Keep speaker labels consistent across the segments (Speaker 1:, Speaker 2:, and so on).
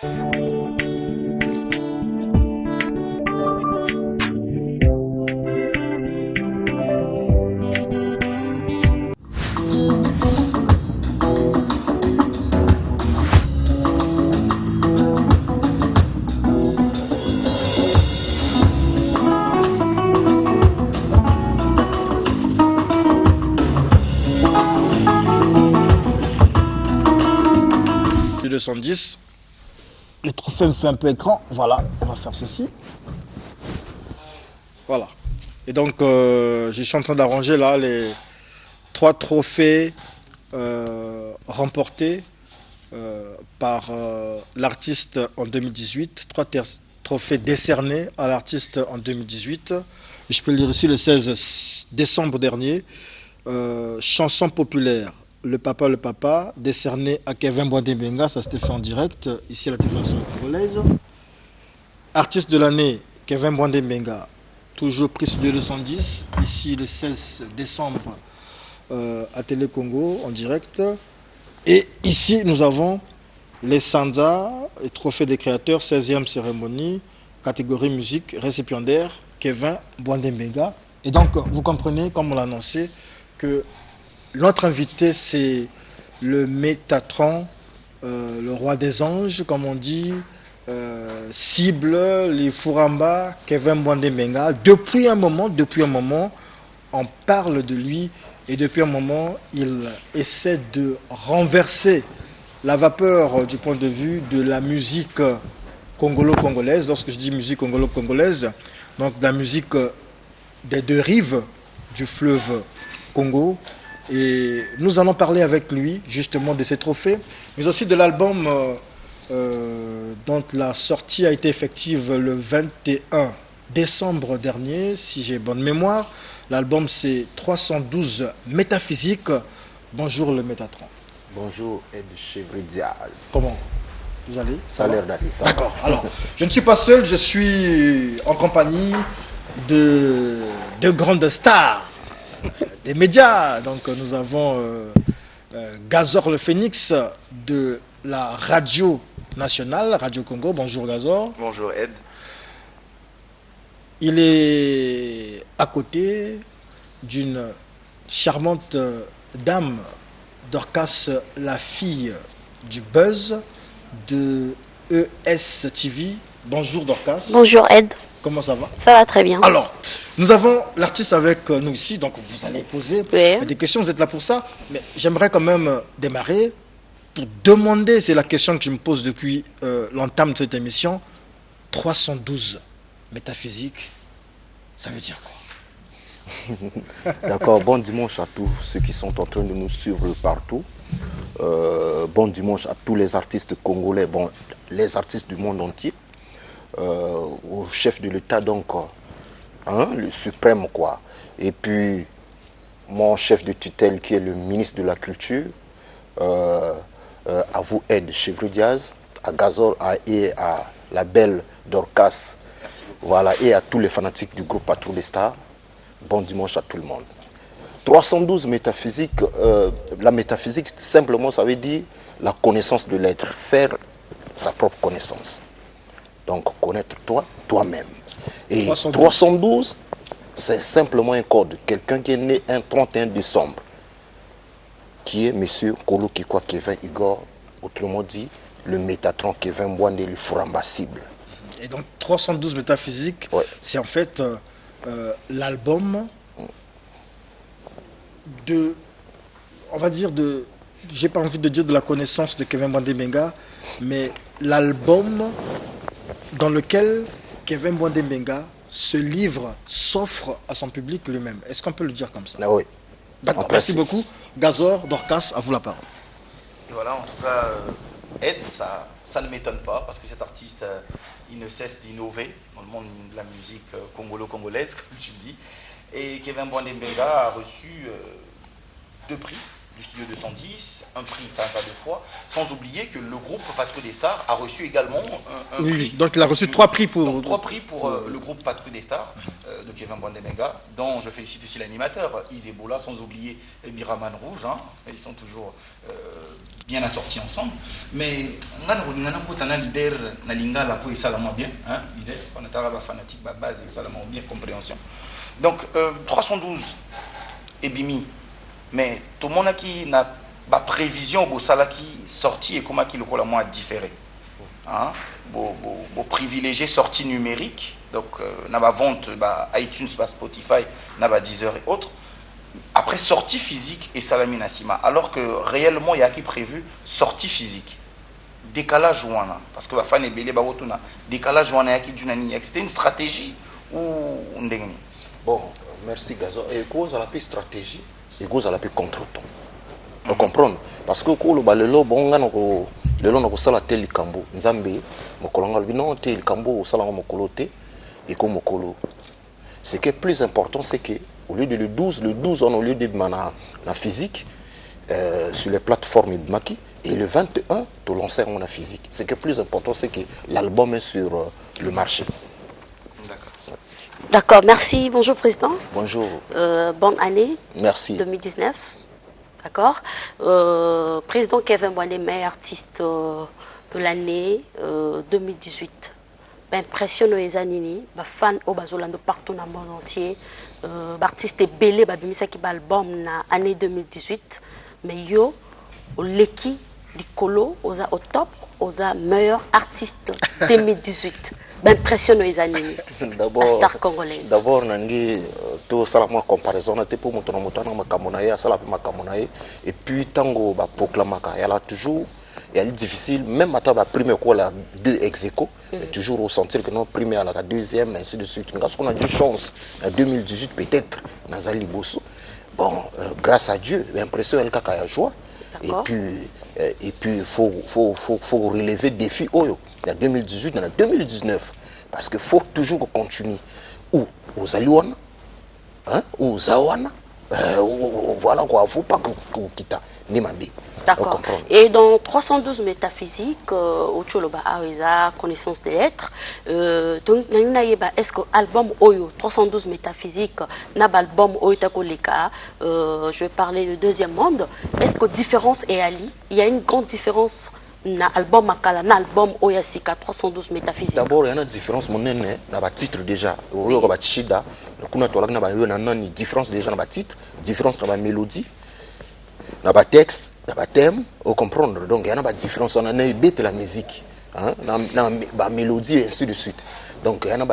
Speaker 1: Du 210. Le trophée me fait un peu écran. Voilà, on va faire ceci. Voilà. Et donc, je suis en train d'arranger là les 3 trophées remportés par l'artiste en 2018. 3 trophées décernés à l'artiste en 2018. Et je peux le dire ici le 16 décembre dernier. Chanson populaire. Le Papa, décerné à Kevin Bwandembenga, ça s'était fait en direct, ici à la télévision congolaise. Artiste de l'année, Kevin Bwandembenga, toujours prix Studio 210, ici le 16 décembre à Télé Congo en direct. Et ici, nous avons les Sanza, les trophées des créateurs, 16e cérémonie, catégorie musique, récipiendaire, Kevin Bwandembenga. Et donc, vous comprenez, comme on l'a annoncé, que notre invité, c'est le Métatron, le roi des anges, comme on dit, cible, les Furamba, Kevin Bwandembenga. Depuis un moment, on parle de lui et depuis un moment, il essaie de renverser la vapeur du point de vue de la musique congolo-congolaise. Lorsque je dis musique congolo-congolaise, donc de la musique des 2 rives du fleuve Congo. Et nous allons parler avec lui justement de ces trophées, mais aussi de l'album dont la sortie a été effective le 21 décembre dernier, si j'ai bonne mémoire. L'album c'est 312 Métaphysique. Bonjour le Métatron.
Speaker 2: Bonjour Ed Chevridiaz.
Speaker 1: Comment vous allez?
Speaker 2: Ça a l'air d'aller.
Speaker 1: D'accord. Alors, je ne suis pas seul, je suis en compagnie de grandes stars des médias. Donc nous avons Gazor le Phénix de la radio nationale, Radio Congo. Bonjour Gazor.
Speaker 3: Bonjour Ed.
Speaker 1: Il est à côté d'une charmante dame, Dorcas, la fille du buzz de ES TV. Bonjour Dorcas.
Speaker 4: Bonjour Ed.
Speaker 1: Comment ça va?
Speaker 4: Ça va très bien.
Speaker 1: Alors, nous avons l'artiste avec nous ici, donc vous allez poser des questions, vous êtes là pour ça. Mais j'aimerais quand même démarrer pour demander, c'est la question que je me pose depuis l'entame de cette émission, 312 métaphysiques, ça veut dire quoi?
Speaker 2: D'accord, bon dimanche à tous ceux qui sont en train de nous suivre partout. Bon dimanche à tous les artistes congolais, bon, les artistes du monde entier. Au chef de l'État, donc, hein, le suprême, quoi. Et puis, mon chef de tutelle qui est le ministre de la Culture, à vous Ed Chevridiaz, à Gazor et à la belle Dorcas, voilà, et à tous les fanatiques du groupe Patrouille des Stars. Bon dimanche à tout le monde. 312 métaphysiques, la métaphysique, simplement, ça veut dire la connaissance de l'être, faire sa propre connaissance. Donc, connaître toi-même. Et 312, c'est simplement un code. Quelqu'un qui est né un 31 décembre, qui est M. Kolo Kikwa Kevin Igor, autrement dit, le Métatron Kevin Bwande, le Furamba cible.
Speaker 1: Et donc, 312 métaphysiques, ouais, c'est en fait l'album de, on va dire, de, j'ai pas envie de dire de la connaissance de Kevin Bwandembenga, mais l'album dans lequel Kevin Bwandembenga se livre, s'offre à son public lui-même. Est-ce qu'on peut le dire comme ça?
Speaker 2: Ah oui.
Speaker 1: D'accord, merci beaucoup. Gazor, Dorcas, à vous la parole.
Speaker 3: Voilà, en tout cas, Ed, ça ne m'étonne pas, parce que cet artiste, il ne cesse d'innover dans le monde de la musique congolo-congolaise, comme tu le dis. Et Kevin Bwandembenga a reçu 2 prix du studio 210, un prix ça deux fois, sans oublier que le groupe Patrouille des Stars a reçu également un prix.
Speaker 1: Donc il a reçu 3 prix pour...
Speaker 3: Donc, 3 prix pour le groupe Patrouille des Stars de Kevin Brandenega, dont je félicite aussi l'animateur Isebola, sans oublier Biraman Rouge, hein, ils sont toujours bien assortis ensemble. Mais on a un leader, on a bien, hein, leader, on a un fanatique, base et salamand bien compréhension. Donc 312 et Bimi, mais tout le monde qui n'a pas prévision pour ça qui sorti et comment qui le colle moins différé. Hein, pour privilégier sortie numérique, donc n'a pas vente iTunes, Spotify, n'a pas Deezer et autres. Après sortie physique et Salami Nassima, alors que réellement il y a qui prévu sortie physique. Décalage ouana, parce que la fan est belé bawotuna. Décalage ouana qui d'une c'était une stratégie ou ndengeni.
Speaker 2: Bon, merci Gazo. Et cause à la paix stratégie, et cause à la paix contre-temps. Vous comprenez? Parce que quand le lelo na kosala te likambo nzambe mokolanga bino te likambo osala mokolo te et comme mokolo. Ce qui est plus important, c'est que au lieu de le 12 au lieu de la physique sur les plateformes Ibmaki, et le 21 tu lancer en physique. Ce qui est plus important, c'est que l'album est sur le marché.
Speaker 4: D'accord, merci. Bonjour Président.
Speaker 2: Bonjour.
Speaker 4: Bonne année.
Speaker 2: Merci.
Speaker 4: 2019. D'accord. Président Kevin Bwande, meilleur artiste de l'année 2018. Impressionne les anini, fans au Bazolando partout dans le monde entier. Artiste belé, bimisa qui album na année 2018. Mais yo, leki, Nicolo, osa au top, osa meilleur artiste 2018. Impressionne les anini. La star congolaise.
Speaker 2: D'abord, nangi to salama comparaison na te pour mutona ma kamonaye, sala ma kamonaye. Et puis tango ba proclamaka, elle a toujours il est difficile, même à la première quoi, la deux ex-échos, toujours ressentir que non, première, la deuxième, ainsi de suite. Parce qu'on a eu chance, en 2018, peut-être, dans un Bosso. Bon, grâce à Dieu, l'impression est qu'il y a joie. Et puis, il faut relever le défi en 2018, en 2019. Parce qu'il faut toujours continuer. Ou aux Alouana, hein, ou aux Zawana, voilà quoi, il ne faut pas qu'on quitte.
Speaker 4: D'accord. Et dans 312 métaphysiques, au Tcholoba Ariza, connaissance des lettres, donc, est-ce que l'album Oyo, 312 métaphysiques, n'a pas l'album Oyo Takoleka, je vais parler du deuxième monde, est-ce que différence est Ali? Il y a une grande différence dans l'album Makala, dans l'album Oyo Sika, 312 métaphysiques.
Speaker 2: D'abord, il y a une différence, mon nez, dans le titre déjà, Oyo Chida, il y a une différence déjà dans le titre, différence dans la mélodie. Dans le texte, dans le thème, vous comprenez. Donc, il y a une différence. On a de la musique, hein, dans la mélodie et ainsi de suite. Donc, il y a une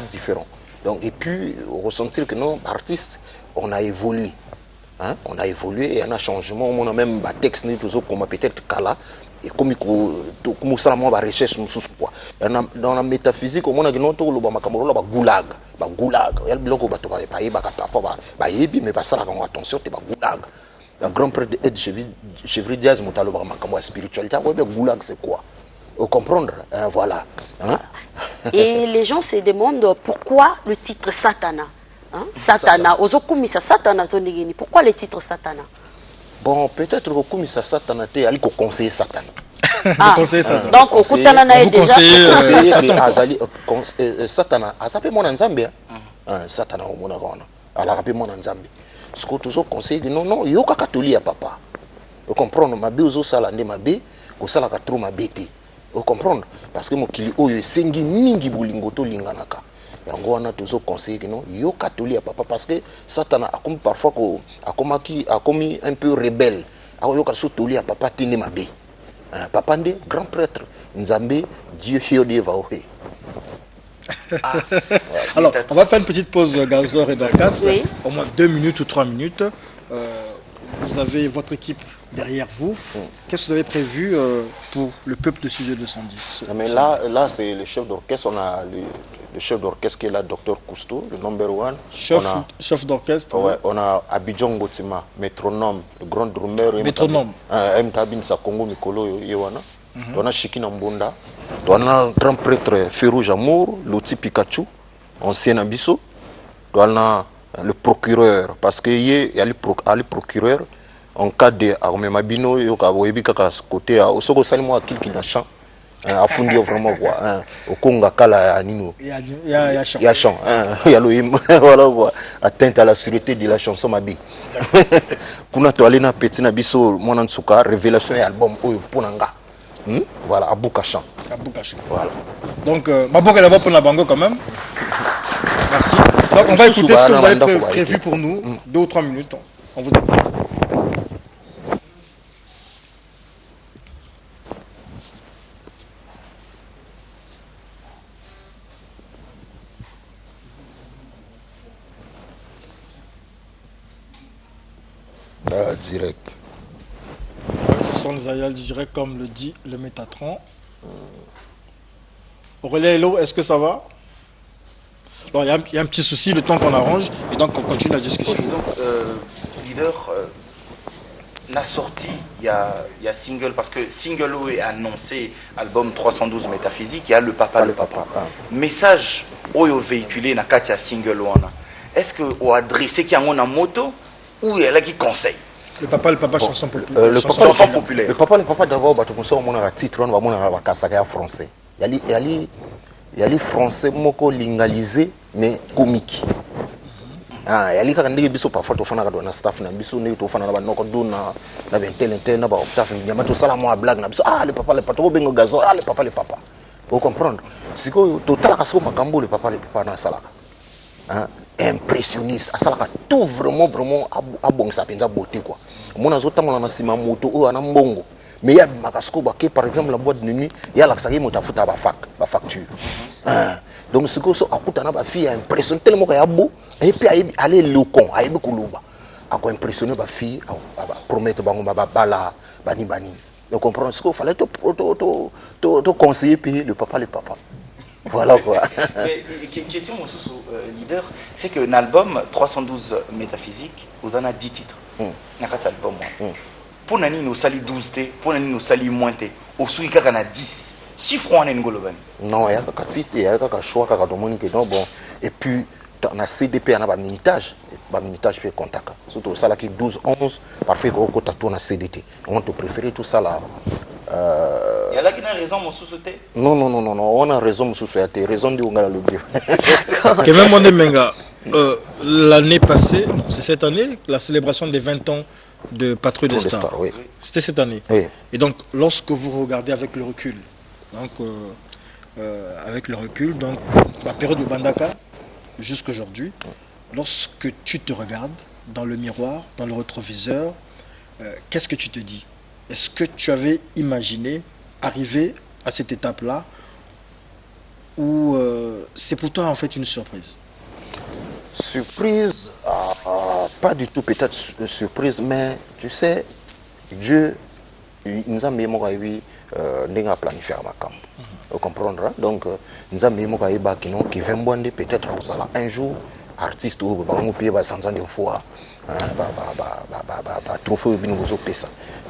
Speaker 2: différence. Donc, et puis, ressentir que nos artistes, on a évolué. Hein, on a évolué, il y a un changement. On a même un texte, comme peut-être Kala. Et comme il ça la recherche dans la métaphysique, on a dit non, goulag. Il y a le bloc où mais pas ça, attention, c'est goulag. Le grand prêtre de Ed Chevry Diaz, la spiritualité, goulag c'est quoi? Vous comprenez? Voilà. Hein?
Speaker 4: Et les gens se demandent pourquoi le titre Satana. Hein? Satana. Satana, pourquoi le titre Satana?
Speaker 2: Bon, peut-être que Satana, il y a un conseiller Satana.
Speaker 4: Donc, on conseille
Speaker 2: déjà. Satana, a sapé mon Nzambé. Satana, au Monagona. A la rapé mon Nzambé. Ce que toujours conseille, non, il y a un catholique à papa. Vous comprenez? Ma bé, aux salande, ma bé, au salaka trop ma bété. Vous comprenez? Parce que mon kili, oh, il sengi mingi boulingoto linganaka. yango wana tozo conseiller que non yo catholique papa parce que Satan a comme parfois a commis un peu rebelle a yo ka sotoli papa tine mabe papa ndé grand prêtre Nzambe Dieu hiodie va ohe.
Speaker 1: Alors on va faire une petite pause Gazor et Dorcas, oui. Au moins 2 minutes ou 3 minutes. Vous avez votre équipe derrière vous. Qu'est-ce que vous avez prévu pour le peuple de Studio 210?
Speaker 2: Mais là c'est le chef d'orchestre. On a le chef d'orchestre qui est là, Dr Cousteau, le number one.
Speaker 1: Chef d'orchestre.
Speaker 2: Ouais, on a Abidjan Ngotima, métronome, le grand drummer.
Speaker 1: Métronome.
Speaker 2: Mtabin Sakongo Mikolo Yewana. On a Shikina Mbonda. On a un grand prêtre Férouge Amour, Loti Pikachu, ancien Abisso. On a le procureur, parce qu'il y a le procureur. en cas de Armemabino, il y a côté au Soko Salimo à qui n'a chant. À fonder vraiment quoi. Au Congo, Kala, Nino. Il y a chant. Il y a le voilà quoi. Atteinte à la sûreté de la chanson Mabi. Kuna toalena petit nabiso Monansuka, révélation et album Ponanga. Voilà, Abouka chant. Voilà.
Speaker 1: Donc, Maboka d'abord pour la bango quand même. Merci. Donc, on va écouter ce que vous avez prévu pour nous. 2 ou 3 minutes. On vous écoute.
Speaker 2: Direct.
Speaker 1: Ce sont les aïeuls direct comme le dit le Métatron. Aurélien Hello, est-ce que ça va? Alors, il y a un petit souci, le temps qu'on arrange, et donc on continue la discussion.
Speaker 3: Oui, donc, leader, la sortie, il y a single, parce que single est annoncé, album 312 métaphysique, il y a le papa. Message, au véhiculé, na katia single wana. Est-ce que au adressé qui a en moto ou il y a là qui conseille?
Speaker 1: Le papa, chanson populaire.
Speaker 3: Chanson populaire.
Speaker 2: Le papa d'abord, on a un titre, on a un français. Il y a les français moko lingalisé mais comique. Il y a les gens qui sont parfois au fond de la staff, qui sont au fond de la nocturne, na bentel, na octave, na tout ça la moi blague, na le papa trop bengo gazon, le papa. Vous comprenez? C'est que total kaso makambo le papa na salaka. Impressionniste, asalaka tout vraiment à bon ça pinza beauté quoi. Mon azota mon sima moto o ana mbongo. Mais il y a makasko baké par exemple la boîte de nuit, il y a la sagi mota futa ba facture. Donc ce que so akuta na ba fille impressionné tellement qu'il y a beau et puis aller le con, ayi kuluba. Ako impressionner ba fille, promettre bango ba bala bani. Donc comprendre ce qu'il fallait te conseiller puis le papa. Voilà quoi.
Speaker 3: Mais question mon sous leader, c'est que l'album 312 métaphysique, vous en a 10 titres. Dans cet album, pour nani nous sali 12 t, pour nani nous sali moins t, au sous il y a 10. Chiffre on est ngolobani.
Speaker 2: Non, il y a un titre, il y a un choix qui est bon. Et puis on a CDP, on a un minitage fait contact. Surtout ça là qui 12 11 parfait qu'on tourne à CDT. On te préférer tout ça là.
Speaker 3: Il y a là qui a raison, mon sous-sauté.
Speaker 2: Non, on a raison, mon sous-sauté. Raison de Ongala le dire.
Speaker 1: Kevin Mondemenga, l'année passée, non, c'est cette année, la célébration des 20 ans de Patrouille des Stars.
Speaker 2: Oui.
Speaker 1: C'était cette année.
Speaker 2: Oui.
Speaker 1: Et donc, lorsque vous regardez avec le recul, donc, la période de Bandaka, jusqu'aujourd'hui, lorsque tu te regardes dans le miroir, dans le rétroviseur, qu'est-ce que tu te dis? Est-ce que tu avais imaginé arriver à cette étape-là ou c'est pour toi en fait une surprise?
Speaker 2: Surprise, pas du tout peut-être surprise, mais tu sais, Dieu nous a mis à planifier ma camp. Vous comprendrez? Donc, nous a mis qui va peut-être un jour, artiste ou payer 100 ans de fois.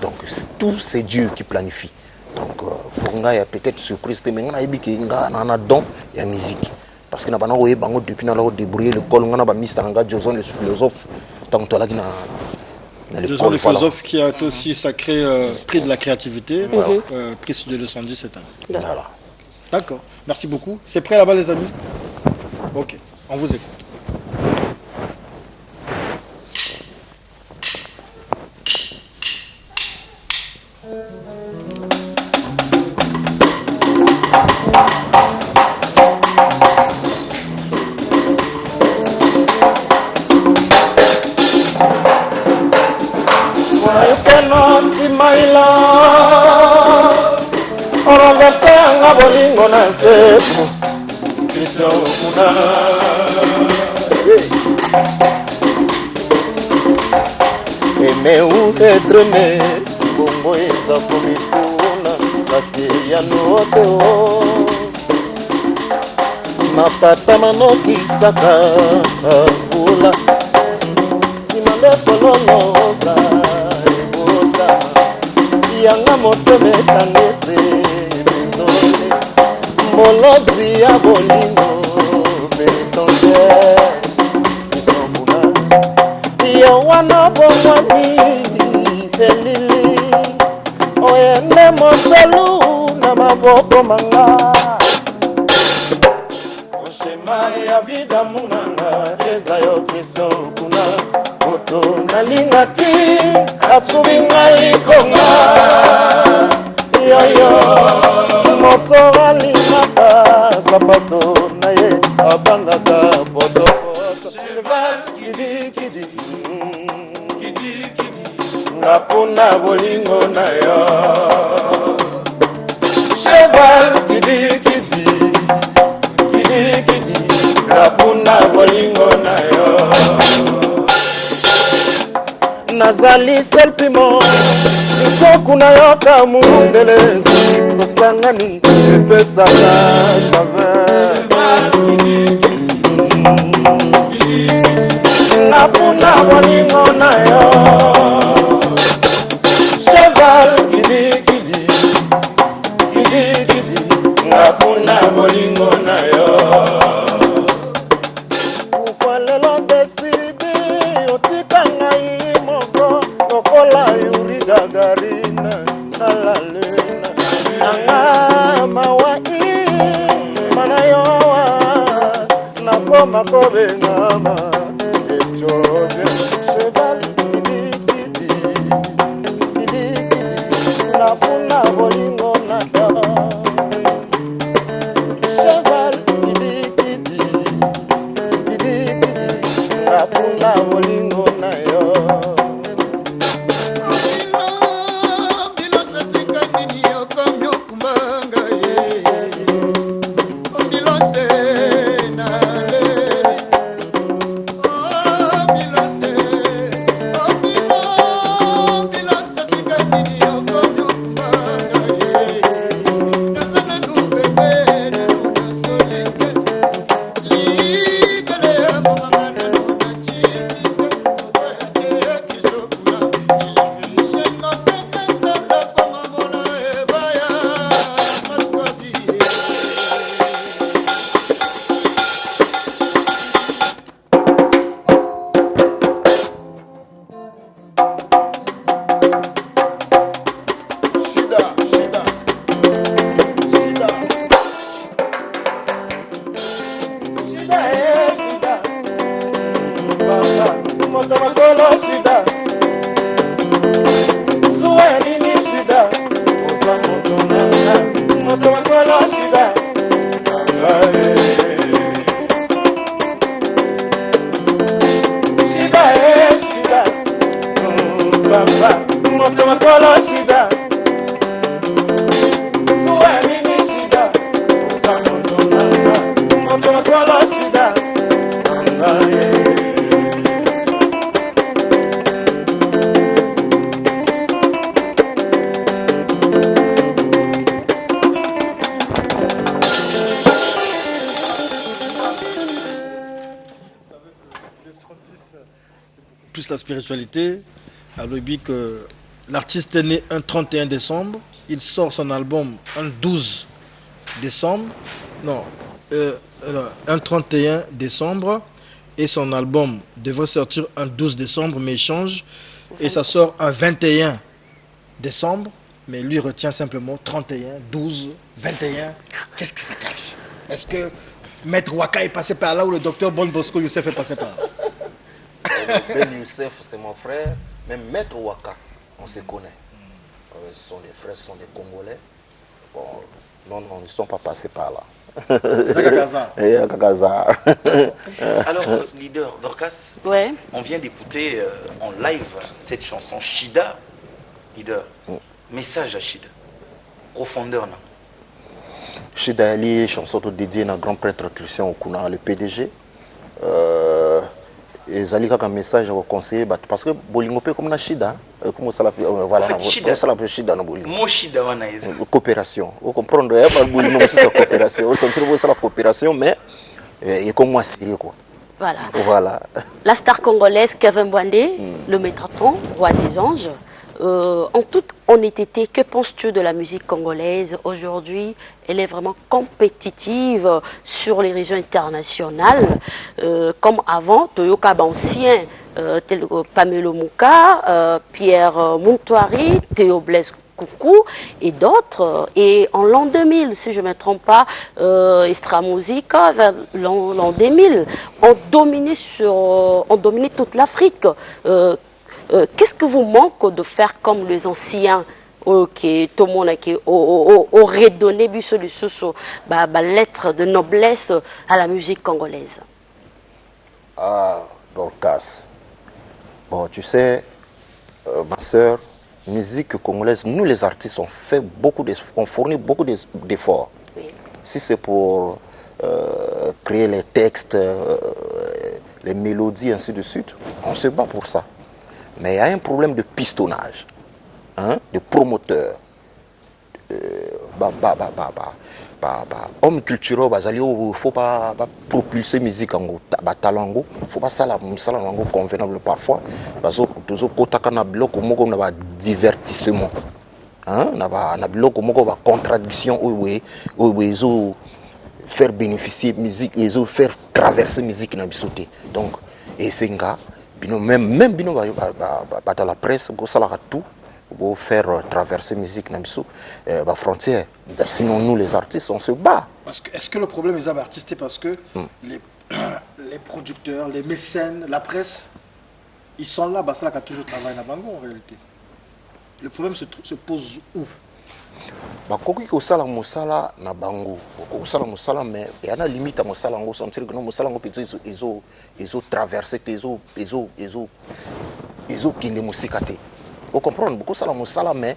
Speaker 2: Donc tout c'est Dieu qui planifie. Donc pour moi il y a peut-être surprise mais on a dit on a don il y a musique parce que na bana oye bango depuis na la débrouiller le col on a ba Mr. Nga Joson le philosophe donc toi là qui na
Speaker 1: Joson le philosophe qui a aussi sacré prix de la créativité prix de 210 cette année.
Speaker 2: Voilà.
Speaker 1: D'accord. Merci beaucoup. C'est prêt là-bas les amis? OK. On vous écoute.
Speaker 2: Aimer ou être aimé, Bongo et Zakomipuna, kasi ya noto. Mapata manoki saka kula, simande kolonoza ebota, yanga moto metangese betone, molozi ya bolingo betone. Yo wana bongwani elili oyende moselu na maboko manga oshema ya vida munanga eza yo kiso kuna moto nalingaki atubinga likonga yoyo moto alingaka sapato na ye abangaka potopoto cheval kidikidi napuna bolingo na yo cheval kidikidi napuna bolingo na yo nazali selpimo ikoku na yo kamundelezi tosangani epesaka saveur napuna bolingo na yo cheval kidikidi napuna bolingo na yo ukwalelo desiribi otika ngai moko lokola yuri gagarina na la luna nanga mawai mana yoa nakoma kobengama echoje cheval kidikidi napuna bolingo na yo cheval kidikidi napuna bolingo na yo
Speaker 1: Plus la spiritualité, à l'objet que l'artiste est né un 31 décembre, il sort son album un 12 décembre, non, un 31 décembre, et son album devrait sortir un 12 décembre, mais il change, et ça sort un 21 décembre, mais lui retient simplement 31, 12, 21. Qu'est-ce que ça cache? Est-ce que Maître Waka est passé par là ou le docteur Bon Bosco Youssef est passé par là?
Speaker 2: Ben Youssef, c'est mon frère, même Maître Waka, on se connaît. Ce sont des frères, ce sont des Congolais. Bon, non, ils ne sont pas passés par là.
Speaker 3: Alors, leader Dorcas,
Speaker 4: Ouais.
Speaker 3: on vient d'écouter en live cette chanson Shida. Leader, message à Shida. Profondeur, non?
Speaker 2: Shida est chanson dédiée à un grand prêtre Christian Okuna, le PDG. Et Zalika un message à conseiller parce que Bolingo peut comme na Shida, comment ça l'appelle, voilà, comment ça l'appelle Shida na Bolingo.
Speaker 3: Mo Shida wana eza.
Speaker 2: Coopération. Vous comprenez, il y a Bolingo c'est coopération. On sentir que c'est la coopération, mais il y a comme moi sérieux quoi.
Speaker 4: Voilà.
Speaker 2: Voilà.
Speaker 4: La star congolaise Kevin Bwandé, le métratron, roi des anges. En toute honnêteté, que penses-tu de la musique congolaise aujourd'hui? Elle est vraiment compétitive sur les régions internationales. Comme avant, Toyoka ancien Pamelo Mouka, Pierre Montouari, Théo Blaise Coucou et d'autres. Et en l'an 2000, si je ne me trompe pas, Extra Musica, vers l'an 2000, ont dominé toute l'Afrique. Qu'est-ce que vous manque de faire comme les anciens qui tout le monde qui aurait donné lettre de noblesse à la musique congolaise?
Speaker 2: Ah, Dorcas. Bon, tu sais, ma soeur, musique congolaise, nous les artistes, on fournit beaucoup d'efforts.
Speaker 4: Oui.
Speaker 2: Si c'est pour créer les textes, les mélodies, ainsi de suite, on se bat pour ça. Mais il y a un problème de pistonnage, hein, de promoteur. Homme culturel, il ne faut pas propulser la musique en talent. Il ne faut pas ça convenable parfois. Parce que nous avons un divertissement. Nous avons une contradiction. Faire bénéficier de la musique, faire traverser la musique. Donc, et c'est un même dans la presse, tout. Pour faire traverser la musique la frontière. Sinon, nous, les artistes, on se bat.
Speaker 1: Est-ce que le problème des artistes, c'est parce que les producteurs, les mécènes, la presse, ils sont là, c'est là qu'il y a toujours travaillé dans Bango en réalité. Le problème se pose où?
Speaker 2: Koki ko sala mosala na bango ko sala mosala mais il y a une limite à mosala ngo ça veut dire que mosala ngo peut-être ils ont traversé ils ont qui les musikate. Vous comprenez beaucoup ça la mosala mais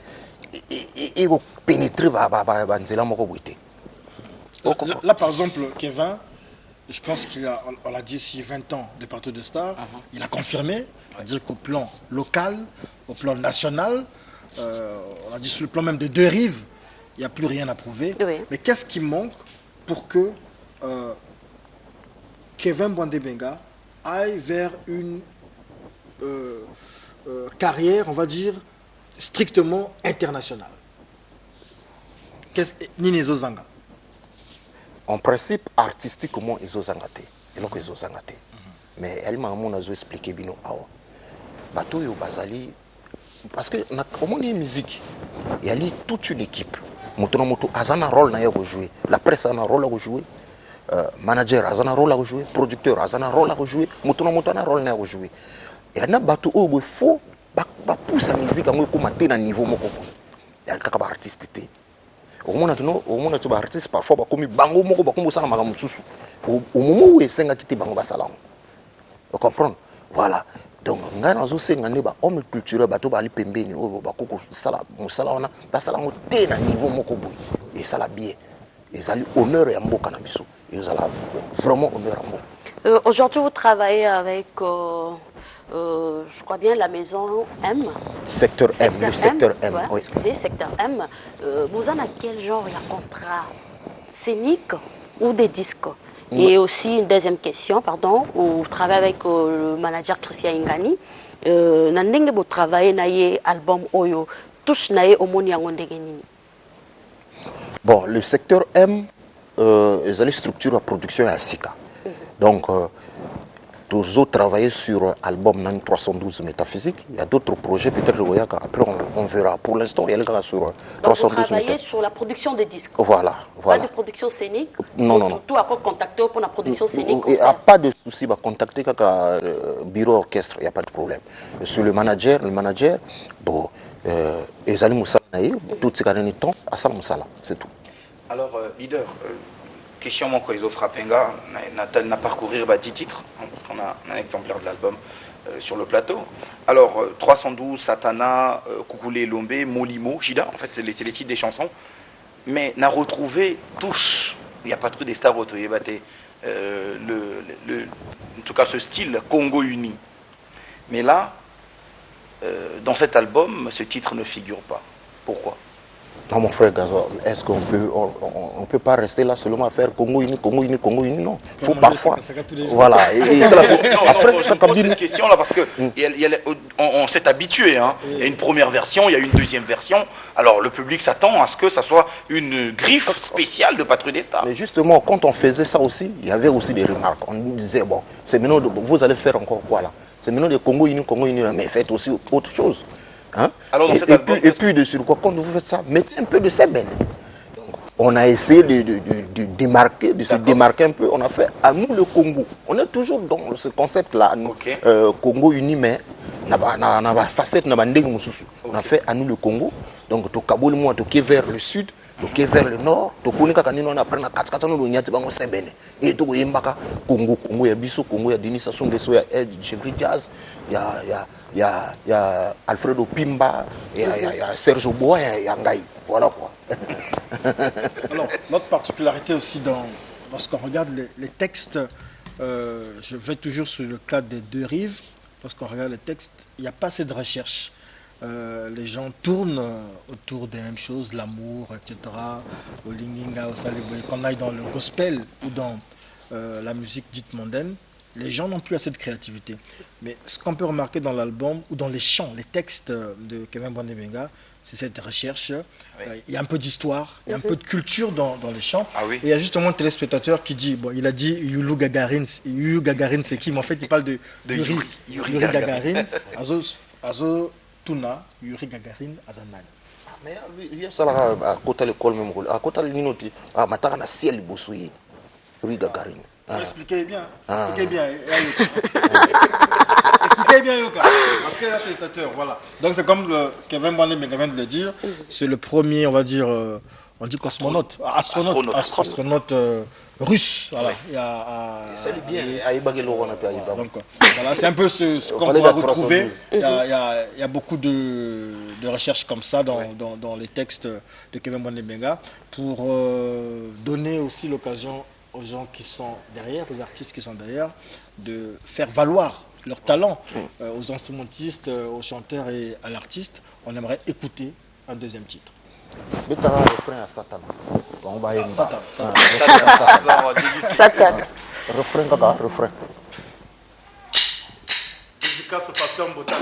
Speaker 2: il faut pénétrer nzela moko boité.
Speaker 1: Là par exemple Kevin, je pense on l'a dit ici 20 ans de Partout des Stars, il a confirmé, c'est-à-dire qu'au plan local, au plan national, on a dit sur le plan même de deux rives, il n'y a plus rien à prouver.
Speaker 4: Oui.
Speaker 1: Mais qu'est-ce qui manque pour que Kevin Bwande-Benga aille vers une carrière, on va dire, strictement internationale? Nini Zozanga.
Speaker 2: En principe, artistiquement, ils ont zangaté. Mais elle m'a expliqué bino awa. Bato yo bazali parce que au monde de musique, il y a toute une équipe. Moto a un rôle à jouer. La presse a un rôle à jouer. Manager a un rôle à jouer. Producteur a un rôle à jouer. Moto a un rôle à jouer. Il y a bato il faut pousser la musique à un niveau moko. Il y a un artiste. Au monde tu artiste parfois comme bango moko bakombo sana magamu susu. Au moment où il s'enga quitter bango basala. Vous comprenez? Voilà. Donc nga nazo senga ne ba homme culturel bato ba li pembeni o ba koko sala musala wana basala ngo te na niveau moko boy. Et ça la bien. Ils ont honneur à mboka na biso. Ils ont vraiment honneur à mboka.
Speaker 4: Aujourd'hui vous travaillez avec je crois bien la maison M.
Speaker 2: Secteur M, le secteur M.
Speaker 4: Ouais,
Speaker 2: Oui.
Speaker 4: excusez, secteur M. Vous en avez quel genre il y a contrat scénique ou des disques? Et aussi une deuxième question, pardon, vous travaillez avec le manager Christian Ingani. Nandenge vous travaillez na album Oyo, touche na au monde yango ndenge nini?
Speaker 2: Bon, le secteur M, ils ont une structure de production à Sika. Donc, tous autres travaillent sur l'album 312 Métaphysique. Il y a d'autres projets, peut-être après on verra. Pour l'instant, il y a le gars sur 312
Speaker 4: Vous travaillez sur la production des disques.
Speaker 2: Voilà.
Speaker 4: Pas de production scénique.
Speaker 2: Non.
Speaker 4: Tout à quoi contacter pour la production scénique.
Speaker 2: Il n'y a pas de souci, va contacter le bureau orchestre, il n'y a pas de problème. Sur le manager, bon, Ezali Moussala, tout ce qu'il y a temps, Assal Moussala, c'est tout.
Speaker 3: Alors, leader, question mon Koizo Frappenga n'a parcouru 10 titres, hein, parce qu'on a un exemplaire de l'album sur le plateau. Alors, 312, Satana, Koukoulé Lombe, Molimo, Jida, en fait, c'est les titres des chansons. Mais n'a retrouvé touche, il n'y a pas trop des stars retrouvées, en tout cas ce style Congo uni. Mais là, dans cet album, ce titre ne figure pas. Pourquoi?
Speaker 2: Non, mon frère Gazo, est-ce qu'on peut pas rester là seulement à faire Congo uni, non. Il faut parfois. Voilà.
Speaker 3: Après, je pose cette question-là parce que on s'est habitué. Hein. Il y a une première version, il y a une deuxième version. Alors, le public s'attend à ce que ça soit une griffe spéciale de Patrouille des Stars.
Speaker 2: Mais justement, quand on faisait ça aussi, il y avait aussi des remarques. On disait, bon, c'est maintenant, vous allez faire encore quoi là? C'est maintenant de Congo Uni, mais faites aussi autre chose. Hein?
Speaker 3: Alors,
Speaker 2: et puis de sur quoi, quand vous faites ça, mettez un peu de sébène. On a essayé de se démarquer un peu. On a fait à nous le Congo. On est toujours dans ce concept-là, Congo uni, mais on a fait à nous le Congo. Donc, tu Kaboul, moi, tu es vers le sud, tu es vers le nord, tu connais quand on a pris la 4 et tu es Congo, Congo, il y a Bissau, Congo, il y a Denis Sassou Nguesso, il y a Chevry Jazz, il y a Alfredo Pimba, il y a Serge Bois, il y a Ngaï. Voilà quoi.
Speaker 1: Alors, notre particularité aussi, lorsqu'on regarde les textes, je vais toujours sur le cas des deux rives, lorsqu'on regarde les textes, il n'y a pas assez de recherche. Les gens tournent autour des mêmes choses, l'amour, etc. Au linginga, au saliboué. Qu'on aille dans le gospel ou dans la musique dite mondaine, les gens n'ont plus assez de créativité. Mais ce qu'on peut remarquer dans l'album ou dans les chants, les textes de Kevin Bwandemenga, c'est cette recherche. Il y a un peu d'histoire, il y a un peu de culture dans les chants. Et il y a justement un téléspectateur qui dit, il a dit Yulu Gagarin. Yulu Gagarin, c'est qui? Mais en fait, il parle de Yuri Gagarin. Azo Tuna, Yuri Gagarin, Azanan.
Speaker 2: Mais il y a ça à côté de l'école même. À côté de l'inoti, à Matana ciel Boussoui, Yuri Gagarin.
Speaker 1: Expliquez bien. Expliquez bien. Expliquez bien, Yoka. Parce que l'attestateur, voilà. Donc c'est comme Kevin Bwandemenga vient de le dire. C'est le premier, on va dire, on dit cosmonaute, astronaute russe. Voilà.
Speaker 2: C'est bien.
Speaker 1: Donc, voilà, c'est un peu ce qu'on pourra retrouver. Il y a beaucoup de recherches comme ça dans les textes de Kevin Bwandemenga pour donner aussi l'occasion aux gens qui sont derrière, aux artistes qui sont derrière, de faire valoir leur talent, aux instrumentistes, aux chanteurs et à l'artiste. On aimerait écouter un deuxième titre.
Speaker 4: Satan.
Speaker 2: Refrain, kaka, refrain.
Speaker 1: Dédicace au pasteur Mbota.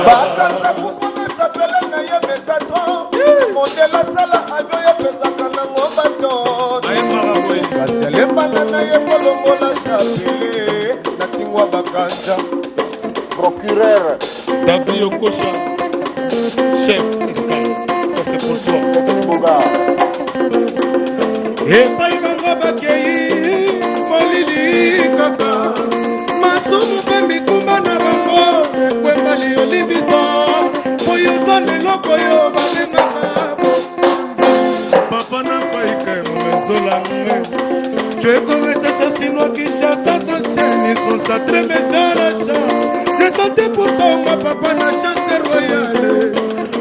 Speaker 5: bakanza kufuna chapele na ye Metatron modela sala avio ya pesaka nango baton kasi alembana na ye kolongola chapele na tingwa bakanja
Speaker 2: Procureur
Speaker 6: David Okocha, chef escale, ça c'est pour toi.
Speaker 2: Boga.
Speaker 6: Epai banga bakei molili kaka masumu mpe mikumba na bango ekwembali olibiso oyo oza leloko oyo babengaka papa na faike mezolange tu es comme ça chinois qui chasse sa chaîne ils sont ça très méchants la chance je sentais pourtant ma papa na chance royale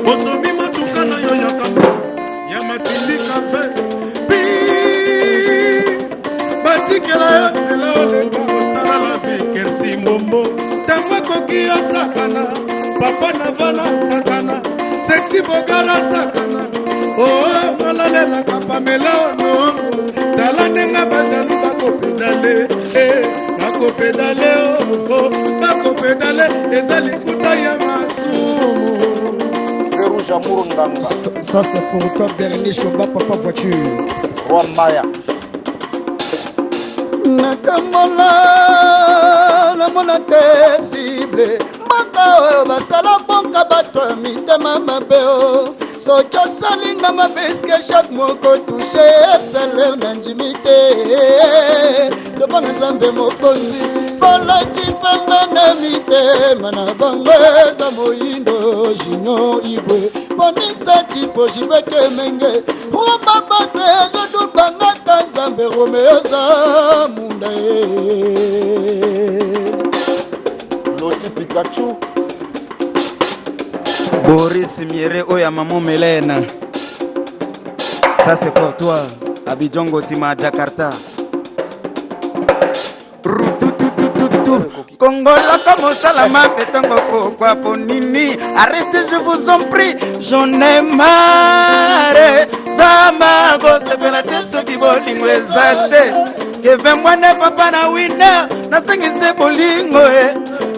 Speaker 6: osomi matuka na yo ya kapa ya matindi kafe batikela yo nzela oleka otala la bikersi mbombo ntango ekoki osakana papa na vala sakana sexi bogala sakana nalalelaka pamela onongo tala ndenga bazalu bakopedale bakopedale bakopedale eza lifuta ya masumu.
Speaker 7: Ça c'est pour toi dernier Choba papa voiture
Speaker 2: Juan Maya
Speaker 5: natambola namona te cible mboka oyo basala bonka bato ya mitema mabe o soki osalinga mabe eske chaque moko touche esale na njimi te tobanga nzambe mokonzi balati pamba na mitema na bango eza moyindo jino ibwe ponisa tipo jibeke menge roma base ezodubangaka nzambe romeoza munda
Speaker 2: Loti Pikachu
Speaker 8: Boris Miere Oya Maman Mélène. Ça c'est pour toi. Abidjan Gotima Jakarta. Congola comme Salama Petango quoi Ponini. Arrêtez je vous en prie. J'en ai marre. Zamago sepelate soki bolingo ezaste. Kevin Mwane papa na winner. Nasengise bolingo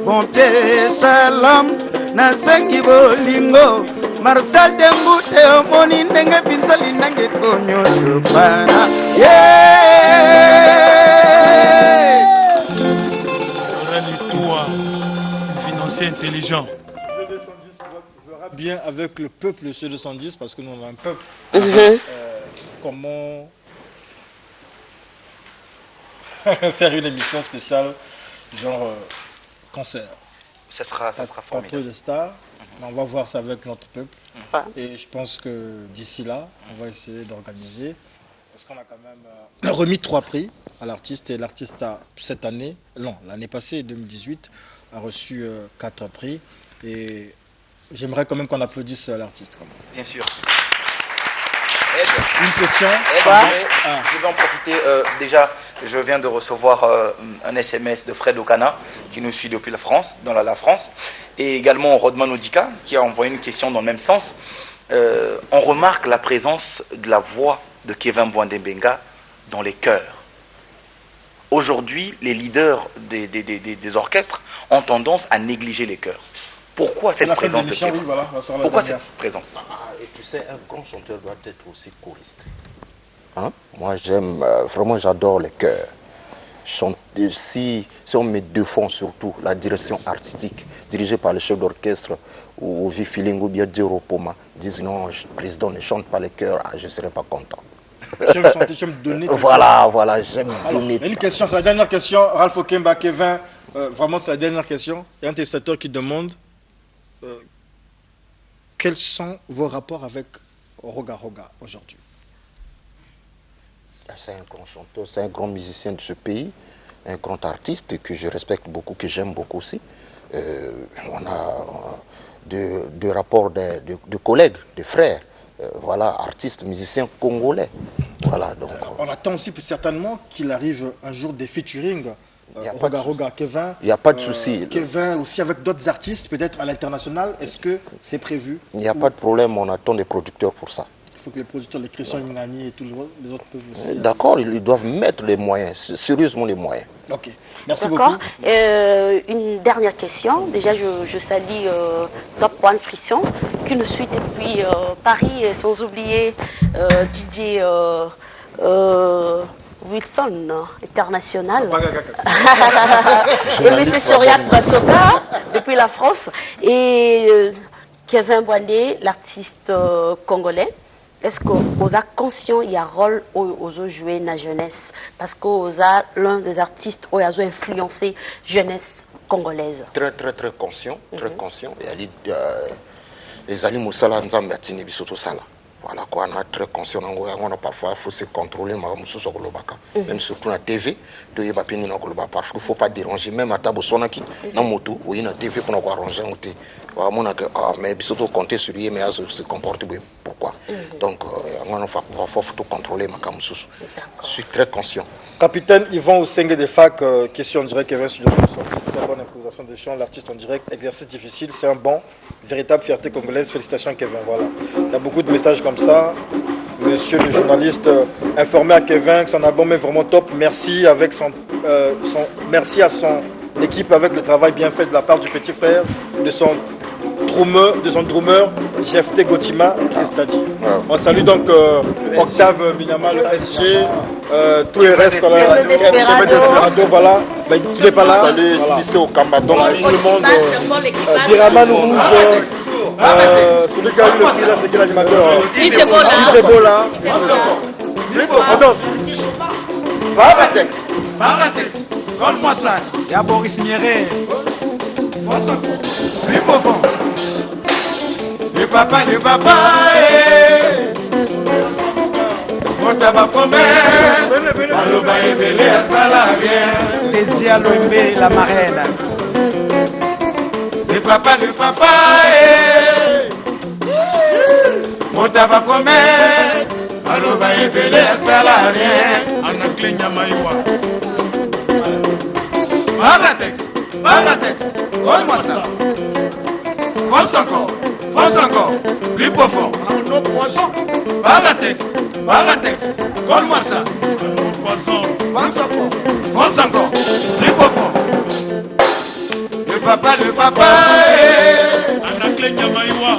Speaker 8: bon pied shalom. Nasengi bolingo Marcel Dembute omoni ndenge pinzali nange konyo subana
Speaker 6: Toi, financier intelligent.
Speaker 1: Bien avec le peuple de ceux 210 parce que nous avons un peuple. Comment faire une émission spéciale genre concert.
Speaker 3: Ça sera formidable.
Speaker 1: Patrouille de stars, on va voir ça avec notre peuple. Et je pense que d'ici là, on va essayer d'organiser. Parce qu'on a quand même remis 3 prix à l'artiste. Et l'artiste a cette année, non, l'année passée, 2018, a reçu 4 prix. Et j'aimerais quand même qu'on applaudisse l'artiste.
Speaker 3: Bien sûr.
Speaker 1: Une question.
Speaker 3: Je vais en profiter. Déjà, je viens de recevoir un SMS de Fred Okana qui nous suit depuis la France, dans la France. Et également Rodman Odika qui a envoyé une question dans le même sens. On remarque la présence de la voix de Kevin Bwandembenga dans les chœurs. Aujourd'hui, les leaders des orchestres ont tendance à négliger les chœurs. Pourquoi cette présence de Kevin? Pourquoi cette présence?
Speaker 2: Et tu sais, un grand chanteur doit être aussi choriste. Hein? Moi, j'aime, vraiment, j'adore les chœurs. Si on met de fond surtout la direction artistique, dirigée par le chef d'orchestre, ou Vifiling ou bien Poma, disent non, le président ne chante pas les chœurs, je ne serai pas content.
Speaker 1: J'aime chanter, j'aime donner.
Speaker 2: Voilà, j'aime donner.
Speaker 1: Une question, la dernière question, Ralph Okemba, Kevin, vraiment c'est la dernière question. Il y a un téléspectateur qui demande quels sont vos rapports avec Roga Roga aujourd'hui?
Speaker 2: C'est un grand chanteur, c'est un grand musicien de ce pays, un grand artiste que je respecte beaucoup, que j'aime beaucoup aussi. On a des rapports de collègues, de frères, voilà, artistes, musiciens congolais. Voilà, donc,
Speaker 1: on attend aussi certainement qu'il arrive un jour des featuring. Roga Roga, Kevin.
Speaker 2: Il n'y a pas de souci.
Speaker 1: Kevin aussi avec d'autres artistes, peut-être à l'international. Est-ce que c'est prévu?
Speaker 2: Il n'y a pas de problème, on attend des producteurs pour ça.
Speaker 1: Il faut que les producteurs, les Christian Ngani et tous les autres peuvent aussi.
Speaker 2: D'accord, ils doivent mettre les moyens, sérieusement les moyens.
Speaker 1: Ok, merci beaucoup.
Speaker 4: D'accord. Une dernière question. Déjà, je salue Top One Frisson qui nous suit depuis Paris, et sans oublier DJ Wilson, international. Et Monsieur Soriak Basoka, depuis la France. Et Kevin Bwandé, l'artiste congolais. Est-ce que vous êtes conscient il y a un rôle aux jouer dans la jeunesse? Parce que vous êtes l'un des artistes qui a influencé la jeunesse congolaise.
Speaker 2: Très, très, très conscient. Très conscient. Et les Ali Moussala, nous avons surtout ça. Voilà quoi, on est très conscient. On a parfois, il faut se contrôler, même surtout la TV. Parfois, il ne faut pas déranger. Même à table, on a une moto, ou une TV pour nous arranger. Mais surtout compter sur lui, mais se comporter. Pourquoi? Donc, on faut tout contrôler. Je suis très conscient.
Speaker 1: Capitaine Yvon Oussengue de FAC, question en direct, Kevin Studio, très bonne improvisation de chant, l'artiste en direct, exercice difficile, c'est un bon, véritable fierté congolaise, félicitations Kevin, voilà. Il y a beaucoup de messages comme ça. Monsieur le journaliste informé à Kevin que son album est vraiment top, merci, avec merci à son équipe avec le travail bien fait de la part du petit frère, de son drummer, GFT Gotima, Christadi. On salue donc Octave Minyama, le SG, tous les restes, Desperado, voilà. Tu n'es pas là.
Speaker 2: Salut, si c'est au Cambadon,
Speaker 1: tout le monde. Biraman Rouge, celui qui a eu le prix là, c'est quel animateur? Isebola. On danse.
Speaker 8: Baratex, donne-moi ça. Il y a Boris Mieré. Le papa, Monta ma promesse, Aloba Ebele à Salavien, Désir Loimbe, la marraine. Le papa, Monta ma promesse, Aloba Ebele à Salavien, Anakle Nyamaïwa. Baratex, colle-moi ça. Fonce encore, plus profond. Baratex, colle-moi ça. Fonce encore, plus profond. Le papa, Anakle Nyamaïwa.